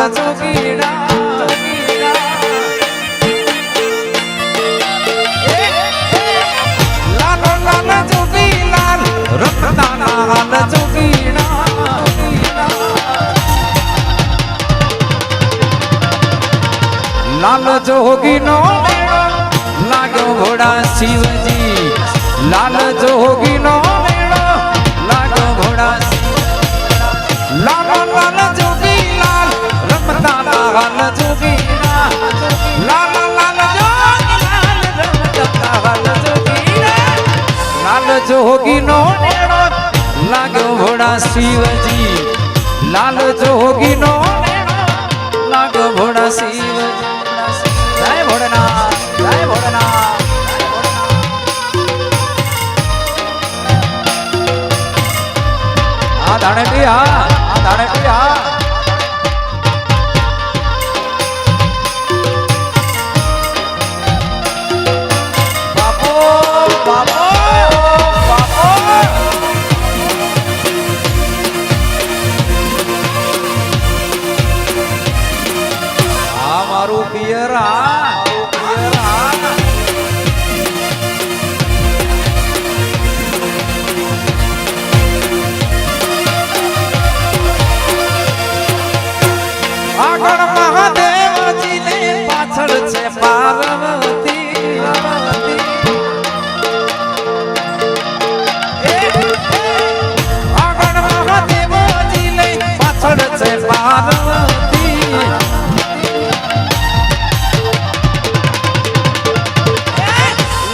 જોગીડા લાલ જોગી નો લાગ્યો ઘોડા શિવજી લાલ જોગી નો લાગ્યો ઘોડા લાલ લાલ જોગી લાલ રમતા લાલ જોગી લાલ લાલ જોગી લાલ રમતા લાલ જોગી લાલ જોગી નો લાગ્યો ઘોડા શિવજી લાલ જોગી નો લાગ્યો ઘોડા શિવજી જય ભોળાનાથ જય ભોળાનાથ આ દાણે પિયા બાપો બાપો બાપો આ મારું પિયરા આગળ મહાદેવજી ને પાછળ છે પાર્વતી આગળ મહાદેવજી ને પાછળ છે પાર્વતી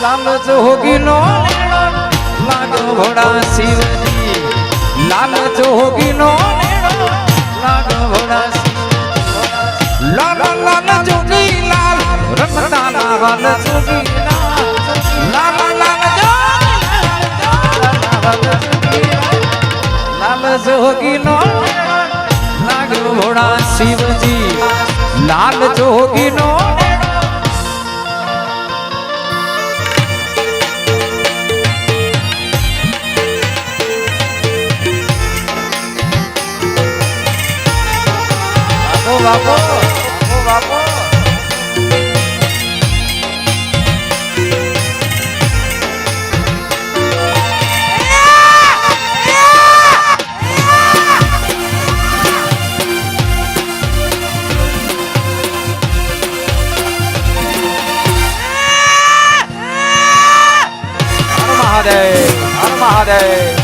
લાલ જોગી નો લાગ્યો ઘોડા શિવજી લાલ જોગી નો લાગ્યો ઘોડા લાલ લાલ જોગી લાલ રમતા લાલ જોગી લાલ લાલ લાલ જોગી નો લાગ્યો ઘોડા શિવજી લાલ જોગી નો બાપો બાપો હર મહાદેવ હર મહાદેવ